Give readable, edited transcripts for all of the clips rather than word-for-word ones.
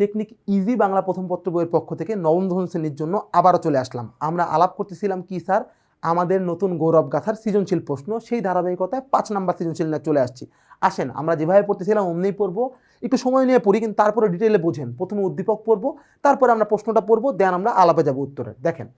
Technique easy Bangla প্রথম পত্র বইয়ের পক্ষ থেকে নবম দশম শ্রেণীর জন্য আবারও চলে আসলাম। আমরা আলাপ করতেছিলাম কি স্যার, আমাদের নতুন গৌরব গাথার সৃজনশীল প্রশ্ন, সেই ধারাবাহিকতায় 5 নাম্বার সৃজনশীল নিয়ে চলে আসছি। আসেন আমরা যেভাবে পড়তেছিলাম অমনিই পড়বো, একটু সময় নিয়ে পড়ি কিন্তু তারপরে ডিটেলে বোঝেন। প্রথমে উদ্দীপক পড়বো, তারপরে আমরা প্রশ্নটা পড়বো, দেন আমরা আলাপে যাবো উত্তরে। দেখেন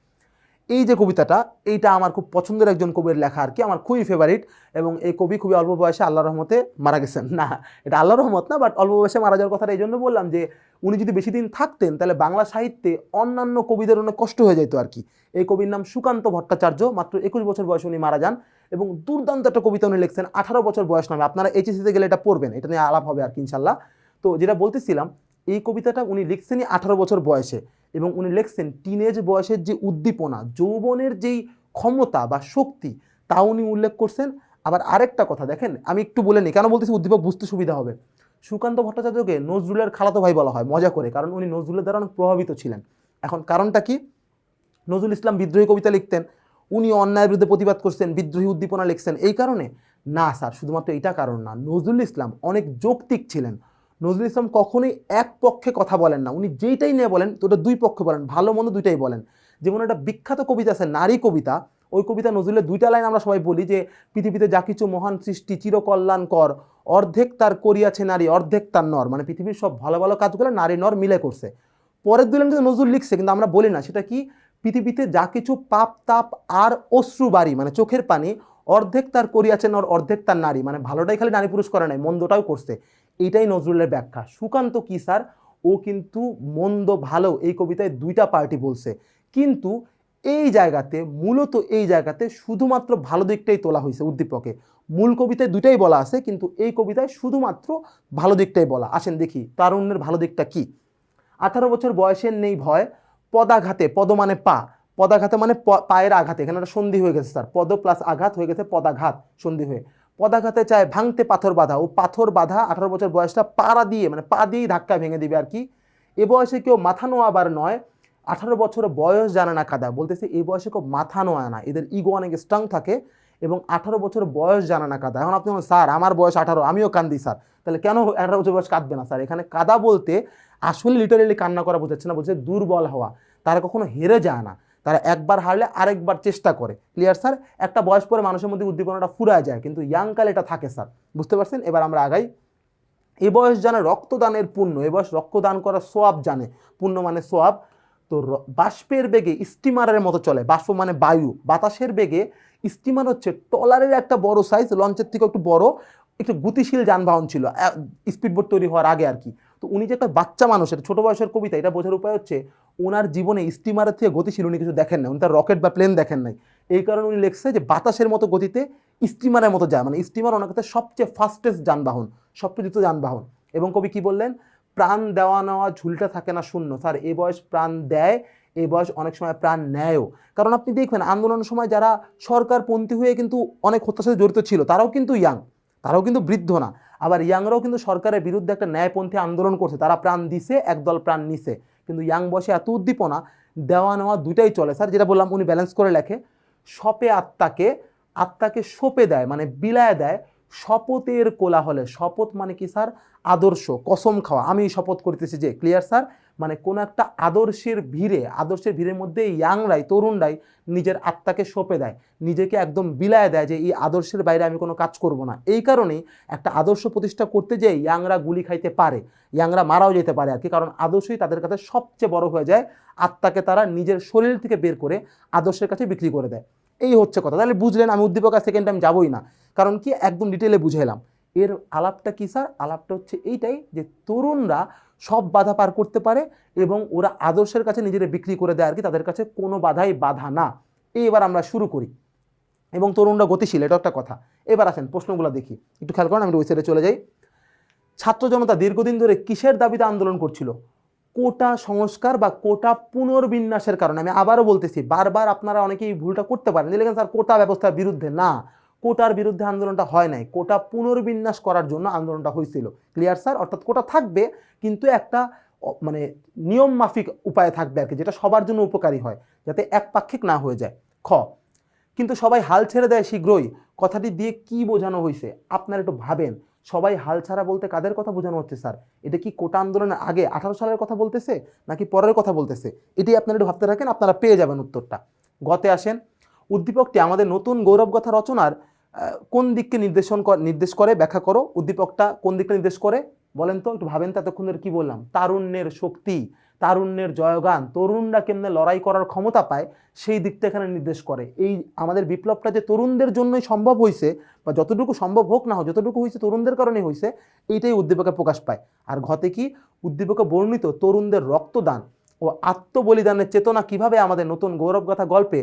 এই যে কবিতাটা, এইটা আমার খুব পছন্দের একজন কবির লেখা আর কি, আমার খুবই ফেভারিট। এবং এই কবি খুবই অল্প বয়সে আল্লাহর রহমতে মারা গেছেন। না, এটা আল্লাহর রহমত না, বাট অল্প বয়সে মারা যাওয়ার কথাটা এই জন্য বললাম যে উনি যদি বেশি দিন থাকতেন তাহলে বাংলা সাহিত্যে অন্যান্য কবিদের অনেক কষ্ট হয়ে যেত আর কি। এই কবির নাম সুকান্ত ভট্টাচার্য, মাত্র 21 বছর বয়সে উনি মারা যান এবং দুর্দান্ত একটা কবিতা উনি লিখছেন 18 বছর বয়স নামে। আপনারা এইচএসসিতে গেলে এটা পড়বেন, এটা নিয়ে আলাপ হবে আর কি ইনশাল্লাহ। তো যেটা বলতেছিলাম, এই কবিতাটা উনি লিখছেনই 18 বছর বয়সে, এবং উনি লিখছেন টিনেজ বয়সের যে উদ্দীপনা, যৌবনের যেই ক্ষমতা বা শক্তি, তা উনি উল্লেখ করছেন। আবার আরেকটা কথা দেখেন, আমি একটু বলে নিই, কেন বলতেছি উদ্দীপক বুঝতে সুবিধা হবে। সুকান্ত ভট্টাচার্যকে নজরুলের খালাতো ভাই বলা হয় মজা করে, কারণ উনি নজরুলের দ্বারা অনেক প্রভাবিত ছিলেন। এখন কারণটা কি? নজরুল ইসলাম বিদ্রোহী কবিতা লিখতেন, উনি অন্যায়ের বিরুদ্ধে প্রতিবাদ করছেন, বিদ্রোহী উদ্দীপনা লিখছেন, এই কারণে না স্যার, শুধুমাত্র এইটা কারণ না। নজরুল ইসলাম অনেক যৌক্তিক ছিলেন। নজরুল ইসলাম কখনোই এক পক্ষে কথা বলেন না, উনি যেইটাই নিয়ে বলেন তো ওটা দুই পক্ষে বলেন, ভালো মন্দ দুইটাই বলেন। যেমন একটা বিখ্যাত কবিতা আছে নারী কবিতা, ওই কবিতা নজরুলের দুইটা লাইন আমরা সবাই বলি যে পৃথিবীতে যা কিছু মহান সৃষ্টি চিরকল্যাণকর, অর্ধেক তার করিয়াছে নারী অর্ধেক তার নর, মানে পৃথিবীর সব ভালো ভালো কাজগুলো নারী নর মিলে করছে। পরের দুই লাইন কিন্তু নজরুল লিখছে কিন্তু আমরা বলি না, সেটা কি? পৃথিবীতে যা কিছু পাপ তাপ আর অশ্রু বাড়ি, মানে চোখের পানি, অর্ধেক তার করিয়াছে নর অর্ধেক তার নারী, মানে ভালোটাই খালি নারী পুরুষ করে নাই, মন্দটাও করছে। এইটাই নজরুলের ব্যাখ্যা। সুকান্ত কি স্যার, ও কিন্তু মন্দ ভালো এই কবিতায় দুইটা পার্টি বলছে, কিন্তু এই জায়গাতে মূলত এই জায়গাতে শুধুমাত্র ভালো দিকটাই তোলা হয়েছে উদ্দীপকে। মূল কবিতায় দুইটাই বলা আছে, কিন্তু এই কবিতায় শুধুমাত্র ভালো দিকটাই বলা। আসেন দেখি তারুণ্যের ভালো দিকটা কি। 18 বছর বয়সের নেই ভয়, পদাঘাতে, পদ মানে পা, পদাঘাতে মানে পায়ের আঘাতে, এখানে একটা সন্ধি হয়ে গেছে স্যার, পদ প্লাস আঘাত হয়ে গেছে পদাঘাত, সন্ধি হয়ে। পদাঘাতে চায় ভাঙতে পাথর বাঁধা, ও পাথর বাঁধা 18 বছর বয়সটা পাড়া দিয়ে, মানে পা দিয়েই ধাক্কা ভেঙে দিবে আর কি। এ বয়সে কেউ মাথা নোয়াবার নয়, 18 বছর বয়স জানে না কাদা, বলতেছে এই বয়সে কেউ মাথা নোয়ায় না, এদের ইগো অনেক স্ট্রং থাকে, এবং 18 বছর বয়স জানে না কাদা। এখন আপনি বলেন স্যার আমার বয়স 18, আমিও কান্দি স্যার, তাহলে কেন 18 বছর বয়স কাঁদবে না স্যার? এখানে কাদা বলতে আসলে লিটারেলি কান্না করা বোঝাচ্ছে না, বলছে দুর্বল হওয়া। তারা কখনো হেরে যায় না, তারা একবার হারলে আরেকবার চেষ্টা করে। Clear sir? একটা বয়স পরে মানুষের মধ্যে উদ্দীপনাটা ফুরায় যায়, কিন্তু ইয়াংকালে এটা থাকে স্যার, বুঝতে পারছেন? এবার আমরা আগাই। এ বয়স জানে রক্তদানের পুণ্য, এ বয়স রক্তদান করার সোয়াব জানে, পুণ্য মানে সোয়াব। তো বাষ্পের বেগে স্টিমারের মতো চলে, বাষ্প মানে বায়ু, বাতাসের বেগে স্টিমার হচ্ছে ট্রলারের একটা বড় সাইজ, লঞ্চের থেকে একটু বড়, একটু গতিশীল যানবাহন ছিল স্পিডবোট তৈরি হওয়ার আগে আর কি। তো উনি যে একটা বাচ্চা মানুষের ছোট বয়সের কবিতা, এটা বোঝার উপায় হচ্ছে ওনার জীবনে স্টিমারের থেকে গতিশীল উনি কিছু দেখেন না, উনি তার রকেট বা প্লেন দেখেন নাই। এই কারণে উনি লিখছে যে বাতাসের মতো গতিতে স্টিমারের মতো যায়, মানে স্টিমার ওনার কাছে সবচেয়ে ফাস্টেস্ট যানবাহন, সবচেয়ে দ্রুত যানবাহন। এবং কবি কি বললেন? প্রাণ দেওয়া নেওয়া ঝুলটা থাকে না শূন্য। স্যার এই বয়স প্রাণ দেয়, এই বয়স অনেক সময় প্রাণ নেয়ও। কারণ আপনি দেখবেন আন্দোলনের সময় যারা সরকারপন্থী হয়ে কিন্তু অনেক হত্যার সাথে জড়িত ছিল, তারাও কিন্তু ইয়াং, তারাও কিন্তু বৃদ্ধ না। আবার ইয়াংরাও কিন্তু সরকারের বিরুদ্ধে একটা ন্যায়পন্থী আন্দোলন করছে, তারা প্রাণ দিছে, একদল প্রাণ নিছে। কিন্তু ইয়াং বয়সে এত উদ্দীপনা, দেওয়া নেওয়া দুইটাই চলে স্যার। যেটা বললাম উনি ব্যালেন্স করে লেখে, সপে আত্মাকে, আত্মাকে সপে দেয় মানে বিলায় দেয় শপথের কোলাহলে। শপথ মানে কি স্যার? আদর্শ, কসম খাওয়া, আমি শপথ করতেছি যে। Clear sir? মানে কোন একটা আদর্শের ভিড়ে, আদর্শের ভিড়ের মধ্যে ইয়াংরাই, তরুণরাই নিজের আত্মাকে সঁপে দেয়, নিজেকে একদম বিলায় দেয় যে এই আদর্শের বাইরে আমি কোনো কাজ করব না। এই কারণেই একটা আদর্শ প্রতিষ্ঠা করতে যেয়ে ইয়াংরা গুলি খাইতে পারে, ইয়াংরা মারাও যেতে পারে আর কি, কারণ আদর্শই তাদের কাছে সবচেয়ে বড় হয়ে যায়। আত্মাকে তারা নিজের শরীর থেকে বের করে আদর্শের কাছে বিক্রি করে দেয়। এই হচ্ছে কথা। তাহলে বুঝলেন, আমি উদ্দীপক আর সেকেন্ড টাইম যাবোই না, কারণ কি একদম ডিটেলে বুঝাইলাম। এর আলাপটা কি স্যার? আলাপটা হচ্ছে এইটাই যে তরুণরা সব বাধা পার করতে পারে এবং ওরা আদর্শের কাছে নিজেরা বিক্রি করে দেয় আর কি, তাদের কাছে কোনো বাধাই বাধা না। এবার আমরা শুরু করি। এবং তরুণরা গতিশীল, এটা একটা কথা। এবার আসেন প্রশ্নগুলো দেখি, একটু খেয়াল করেন, আমি ওই সাইডে চলে যাই। ছাত্র জনতা দীর্ঘদিন ধরে কিসের দাবিতে আন্দোলন করছিল? কোটা সংস্কার বা কোটা পুনর্বিন্যাসের কারণে। আমি আবারও বলতেছি, বারবার আপনারা অনেকেই ভুলটা করতে পারেন যে লেখেন স্যার কোটা ব্যবস্থার বিরুদ্ধে। না, কোটার বিরুদ্ধে আন্দোলনটা হয় নাই, কোটা পুনর্বিন্যাস করার জন্য আন্দোলনটা হয়েছিল। Clear sir? অর্থাৎ কোটা থাকবে কিন্তু একটা মানে নিয়ম মাফিক উপায়ে থাকবে আর কি, যেটা সবার জন্য উপকারী হয়, যাতে একপাক্ষিক না হয়ে যায়। খ, কিন্তু সবাই হাল ছেড়ে দেয় শীঘ্রই, কথাটি দিয়ে কি বোঝানো হয়েছে? আপনারা একটু ভাবেন, সবাই হাল ছাড়া বলতে কাদের কথা বোঝানো হচ্ছে স্যার? এটা কি কোটা আন্দোলনের আগে 18 সালের কথা বলতেছে নাকি পরের কথা বলতেছে? এটাই আপনারা একটু ভাবতে থাকেন, আপনারা পেয়ে যাবেন উত্তরটা। গতে আসেন। উদ্দীপকটি আমাদের নতুন গৌরবগাথা রচনার কোন দিককে নির্দেশ করে ব্যাখ্যা করো। উদ্দীপকটা কোন দিককে নির্দেশ করে বলেন তো, একটু ভাবেন তো। এতক্ষণ ধরে কি বললাম? তারুণ্যের শক্তি, তারুণ্যের জয়গান, তরুণরা কেমনে লড়াই করার ক্ষমতা পায় সেই দিকটা এখানে নির্দেশ করে। এই আমাদের বিপ্লবটা যে তরুণদের জন্যই সম্ভব হয়েছে, বা যতটুকু সম্ভব হোক না হোক, যতটুকু হয়েছে তরুণদের কারণে হয়েছে, এইটাই উদ্দীপকে প্রকাশ পায়। আর ঘতে কি? উদ্দীপকে বর্ণিত তরুণদের রক্তদান ও আত্মবলিদানের চেতনা কিভাবে আমাদের নতুন গৌরবগাথা গল্পে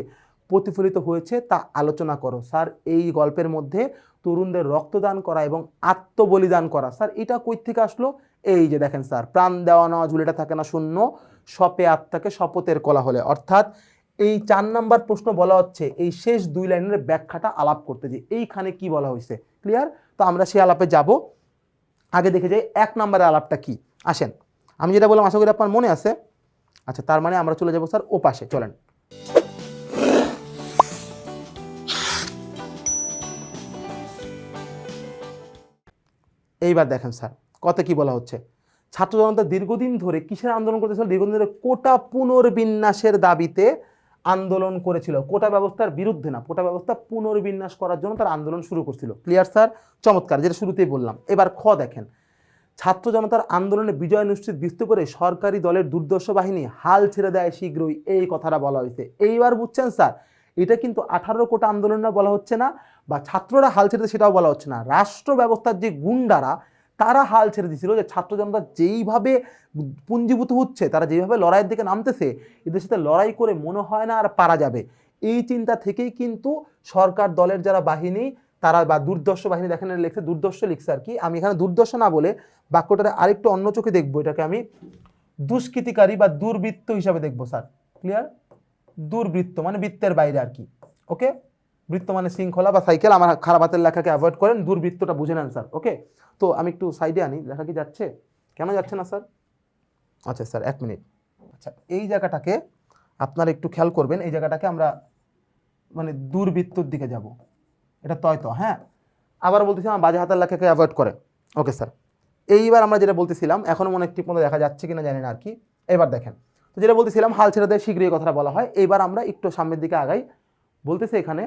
প্রতিফলিত হয়েছে তা আলোচনা করো। স্যার এই গল্পের মধ্যে তরুণদের রক্তদান করা এবং আত্মবলিদান করা, স্যার এটা কই থেকে আসলো? এই যে দেখেন স্যার, প্রাণ দেওয়া নেওয়া ঝুলিটা থাকে না শূন্য, সপে আত্মাকে শপথের কলা হলে। অর্থাৎ এই 4 নাম্বার প্রশ্ন বলা হচ্ছে এই শেষ 2 লাইনের ব্যাখ্যাটা আলাপ করতে, যে এইখানে কি বলা হয়েছে। ক্লিয়ার? তো আমরা সেই আলাপে যাব। আগে দেখে যাই 1 নম্বরের আলাপটা কি। আসেন, আমি যেটা বললাম আশা করি আপনার মনে আছে। আচ্ছা, তার মানে আমরা চলে যাব স্যার ও পাশে, চলেন। এইবার দেখেন স্যার কত কি বলা হচ্ছে। ছাত্র জনতা দীর্ঘদিন ধরে কিসের আন্দোলন করতেছিল? দীর্ঘদিন ধরে কোটা পুনর্বিন্যাসের দাবিতে আন্দোলন করেছিল। কোটা ব্যবস্থার বিরুদ্ধে না, কোটা ব্যবস্থা পুনর্বিন্যাস করার জন্য তার আন্দোলন শুরু করছিল। Clear sir? চমৎকার, যেটা শুরুতেই বললাম। এবার খ দেখেন, ছাত্র জনতার আন্দোলনে বিজয় নিশ্চিত বিস্তৃত করে সরকারি দলের দুর্দর্শ বাহিনী হাল ছেড়ে দেয় শীঘ্রই, এই কথাটা বলা হয়েছে। এইবার বুঝছেন স্যার, এটা কিন্তু 18 কোটা আন্দোলন বলা হচ্ছে না, বা ছাত্ররা হাল ছেড়ে দেয় সেটাও বলা হচ্ছে না। রাষ্ট্র ব্যবস্থার যে গুন্ডারা তারা হাল ছেড়ে দিয়েছিল, যে ছাত্র জনতা যেইভাবে পুঞ্জীভূত হচ্ছে, তারা যেভাবে লড়াইয়ের দিকে নামতেছে, এদের সাথে লড়াই করে মনে হয় না আর পারা যাবে। এই চিন্তা থেকেই কিন্তু সরকার দলের যারা বাহিনী তারা, বা দুর্দর্শ বাহিনী, দেখেন লিখছে দুর্দর্শ লিখছে আর কি। আমি এখানে দুর্দর্শ না বলে বাক্যটারে আরেকটু অন্য চোখে দেখবো, এটাকে আমি দুষ্কৃতিকারী বা দুর্বৃত্ত হিসাবে দেখবো স্যার। ক্লিয়ার? দুর্বৃত্ত মানে বৃত্তের বাইরে আর কি। ওকে, বৃত্ত মানে শৃঙ্খলা বা সাইকেল। আমার খারাপ হাতের লেখাকে অ্যাভয়েড করেন, দুর্বৃত্তটা বুঝে নেন স্যার। ওকে, তো আমি একটু সাইডে আনি, লেখা কি যাচ্ছে? কেন যাচ্ছে না স্যার? আচ্ছা স্যার 1 মিনিট। আচ্ছা, এই জায়গাটাকে আপনারা একটু খেয়াল করবেন। এই জায়গাটাকে আমরা মানে দুর্বৃত্তর দিকে যাব, এটা তো হ্যাঁ। আবার বলতেছিলাম বাজে হাতের লেখাকে অ্যাভয়েড করে। ওকে স্যার, এইবার আমরা যেটা বলতেছিলাম, এখনো মনে ঠিক মতো দেখা যাচ্ছে কিনা জানি না আর কি। এবার দেখেন, তো যেটা বলতেছিলাম হাল ছেড়ে দেয় শীঘ্রই কথাটা বলা হয়। এইবার আমরা একটু সামনের দিকে আগাই। বলতেছে এখানে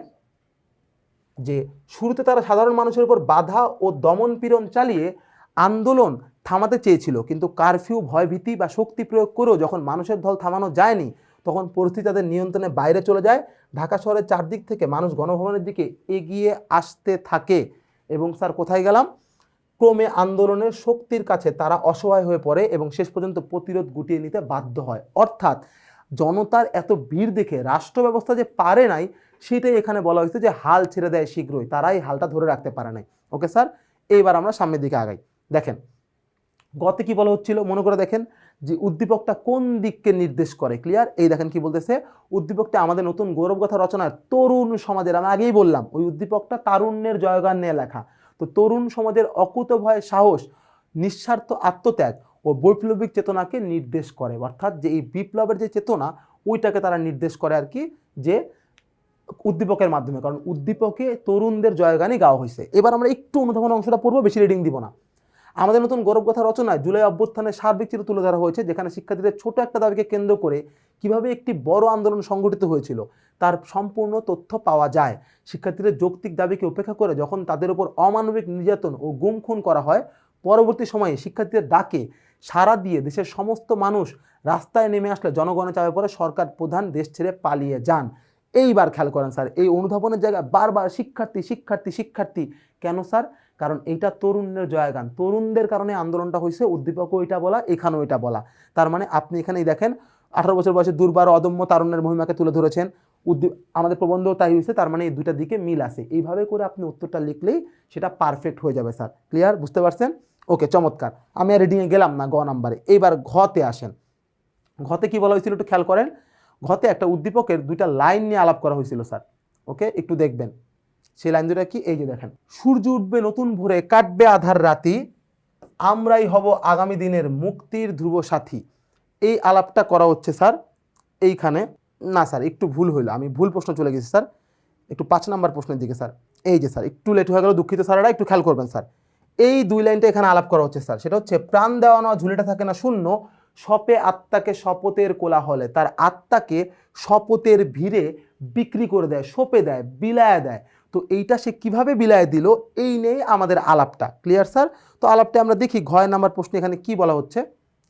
যে শুরুতে তারা সাধারণ মানুষের উপর বাধা ও দমন পীড়ন চালিয়ে আন্দোলন থামাতে চেয়েছিল, কিন্তু কারফিউ, ভয়ভীতি বা শক্তি প্রয়োগ করেও যখন মানুষের ঢল থামানো যায়নি, তখন পরিস্থিতি তাদের নিয়ন্ত্রণের বাইরে চলে যায়। ঢাকা শহরের চারদিক থেকে মানুষ গণভবনের দিকে এগিয়ে আসতে থাকে। এবং স্যার কোথায় গেলাম? ক্রমে আন্দোলনের শক্তির কাছে তারা অসহায় হয়ে পড়ে এবং শেষ পর্যন্ত প্রতিরোধ গুটিয়ে নিতে বাধ্য হয়। অর্থাৎ জনতার এত ভিড় দেখে রাষ্ট্র ব্যবস্থা যে পারে নাই, সেটাই এখানে বলা হয়েছে যে হাল ছেড়ে দেয় শীঘ্রই, তারাই হালটা ধরে রাখতে পারে নাই। ওকে স্যার, এইবার আমরা সামনের দিকে আগাই। দেখেন গতে কি বলা হচ্ছিল, মনে করে দেখেন যে উদ্দীপকটা কোন দিককে নির্দেশ করে। ক্লিয়ার? এই দেখেন কি বলতেছে, উদ্দীপকটা আমাদের নতুন গৌরবগাথা রচনার তরুণ সমাজের, আমি আগেই বললাম ওই উদ্দীপকটা তারুণ্যের জয়গান নিয়ে লেখা। তো তরুণ সমাজের অকুতোভয় সাহস, নিঃস্বার্থ আত্মত্যাগ ও বৈপ্লবিক চেতনাকে নির্দেশ করে। অর্থাৎ যে এই বিপ্লবের যে চেতনা, ওইটাকে তারা নির্দেশ করে আর কি, যে উদ্দীপকের মাধ্যমে। কারণ উদ্দীপকে তরুণদের জয়গানই গাওয়া হয়েছে। এবার আমরা একটু অনুধাবন অংশটা পড়বো, বেশি রিডিং দিব না। আমাদের নতুন গৌরবগাথা রচনায় জুলাই অভ্যুত্থানের সার্বিক চিত্র তুলে ধরা হয়েছে, যেখানে শিক্ষার্থীদের ছোট একটা দাবিকে কেন্দ্র করে কিভাবে একটি বড় আন্দোলন সংগঠিত হয়েছিল তার সম্পূর্ণ তথ্য পাওয়া যায়। শিক্ষার্থীদের যৌক্তিক দাবিকে উপেক্ষা করে যখন তাদের উপর অমানবিক নির্যাতন ও গুম খুন করা হয়, পরবর্তী সময়ে শিক্ষার্থীদের ডাকে সাড়া দিয়ে দেশের সমস্ত মানুষ রাস্তায় নেমে আসলে জনগণের চাপে পড়ে সরকার প্রধান দেশ ছেড়ে পালিয়ে যান। এইবার খেয়াল করেন স্যার, এই অনুধাবনের জায়গায় বারবার শিক্ষার্থী শিক্ষার্থী শিক্ষার্থী কেন স্যার? কারণ এইটা তরুণের জয়গান, তরুণদের কারণে আন্দোলনটা হয়েছে। উদ্দীপকও এটা বলা, এখানেও এটা বলা। তার মানে আপনি এখানেই দেখেন 18 বছর বয়সে দুর্বার অদম্য তারুণ্যের মহিমাকে তুলে ধরেছেন। আমাদের প্রবন্ধ তাই হয়েছে। তার মানে এই দুইটা দিকে মিল আছে। এইভাবে করে আপনি উত্তরটা লিখলেই সেটা পারফেক্ট হয়ে যাবে স্যার। ক্লিয়ার? বুঝতে পারছেন? ওকে, চমৎকার। আমি আর রিডিংয়ে গেলাম না গ নাম্বারে। এইবার ঘতে আসেন। ঘতে কি বলা হয়েছিল একটু খেয়াল করেন। ঘতে একটা উদ্দীপকের 2টা লাইন নিয়ে আলাপ করা হয়েছিল স্যার। ওকে, একটু দেখবেন সেই লাইন দুটা কি। এই যে দেখেন, সূর্য উঠবে নতুন ভোরে, কাটবে আধার রাতি, আমরাই হব আগামী দিনের মুক্তির ধ্রুব সাথী। এই আলাপটা করা হচ্ছে স্যার এইখানে। না স্যার, একটু ভুল হইলো, আমি ভুল প্রশ্ন চলে গেছি স্যার। একটু 5 নাম্বার প্রশ্নের দিকে স্যার। এই যে স্যার একটু লেট হয়ে গেল, দুঃখিত স্যারেরা, একটু খেয়াল করবেন স্যার। এই দুই লাইনটা এখানে আলাপ করা হচ্ছে স্যার, সেটা হচ্ছে প্রাণ দেওয়া নেওয়া ঝুলিটা থাকে না শূন্য, শপে আত্মাকে শপথের কোলাহলে, তার আত্মাকে শপথের ভিড়ে বিক্রি করে দেয়, শপে দেয়, বিলায় দেয়। তো এইটা সে কিভাবে বিলায় দিল, এই নিয়েই আমাদের আলাপটা। Clear sir? তো আলাপটা আমরা দেখি, ঘয় নাম্বার প্রশ্ন এখানে কি বলা হচ্ছে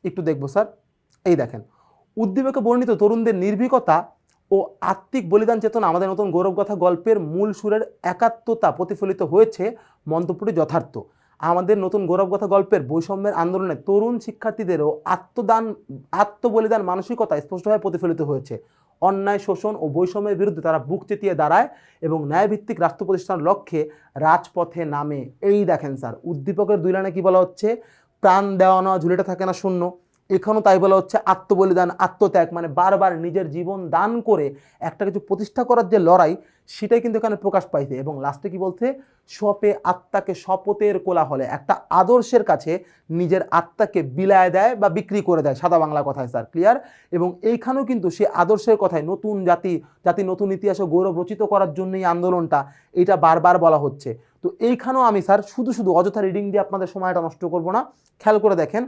একটু দেখবো স্যার। এই দেখেন, উদ্দীপকে বর্ণিত তরুণদের নির্ভীকতা ও আত্মিক বলিদান চেতনা আমাদের নতুন গৌরবগাথা গল্পের মূল সুরের একাত্মতা প্রতিফলিত হয়েছে, মন্তব্যটি যথার্থ। আমাদের নতুন গৌরবগাথা গল্পের বৈষম্যের আন্দোলনে তরুণ শিক্ষার্থীদেরও আত্মবলিদান মানসিকতা স্পষ্টভাবে প্রতিফলিত হয়েছে। অন্যায়, শোষণ ও বৈষম্যের বিরুদ্ধে তারা বুক চেতিয়ে দাঁড়ায় এবং ন্যায়ভিত্তিক রাষ্ট্র প্রতিষ্ঠার লক্ষ্যে রাজপথে নামে। এই দেখেন স্যার, উদ্দীপকের দুই লাইনে কি বলা হচ্ছে, প্রাণ দেওয়া নেওয়া ঝুলিটা থাকে না শূন্য, এখানেও তাই বলা হচ্ছে আত্মবলিদান, আত্মত্যাগ, মানে বারবার নিজের জীবন দান করে একটা কিছু প্রতিষ্ঠা করার যে লড়াই, সেটাই কিন্তু এখানে প্রকাশ পাইছে। এবং লাস্টে কি বলছে, শপে আত্মাকে শপথের কোলাহলে, একটা আদর্শের কাছে নিজের আত্মাকে বিলায় দেয় বা বিক্রি করে দেয়, সাদা বাংলা কথায় স্যার। ক্লিয়ার? এবং এইখানেও কিন্তু সে আদর্শের কথায় নতুন জাতি নতুন ইতিহাস ও গৌরব রচিত করার জন্যই আন্দোলনটা, এটা বারবার বলা হচ্ছে। তো এইখানেও আমি স্যার শুধু অযথা রিডিং দিয়ে আপনাদের সময়টা নষ্ট করব না, খেয়াল করে দেখেন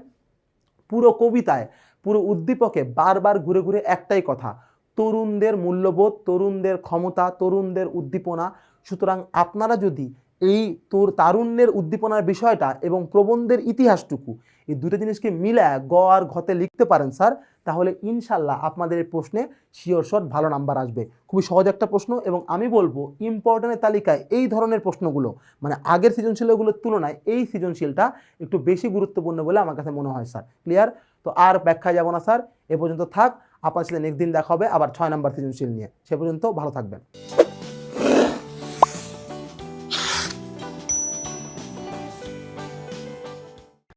পুরো কবিতায়, পুরো উদ্দীপকে বারবার ঘুরে ঘুরে একটাই কথা, তরুণদের মূল্যবোধ, তরুণদের ক্ষমতা, তরুণদের উদ্দীপনা। সুতরাং আপনারা যদি এই তারুণ্যের উদ্দীপনার বিষয়টা এবং প্রবন্ধের ইতিহাসটুকু, এই দুটো জিনিসকে মিলায় গ আর ঘতে লিখতে পারেন স্যার, তাহলে ইনশাল্লাহ আপনাদের এই প্রশ্নে শিওর শট ভালো নাম্বার আসবে। খুবই সহজ একটা প্রশ্ন, এবং আমি বলবো ইম্পর্টেন্টের তালিকায় এই ধরনের প্রশ্নগুলো, মানে আগের সৃজনশীলগুলোর তুলনায় এই সৃজনশীলটা একটু বেশি গুরুত্বপূর্ণ বলে আমার কাছে মনে হয় স্যার। ক্লিয়ার? তো আর ব্যাখ্যায় যাব না স্যার, এ পর্যন্ত থাক। আপনার সাথে নেক্সট দিন দেখা হবে আবার 6 নম্বর সৃজনশীল নিয়ে। সে পর্যন্ত ভালো থাকবেন।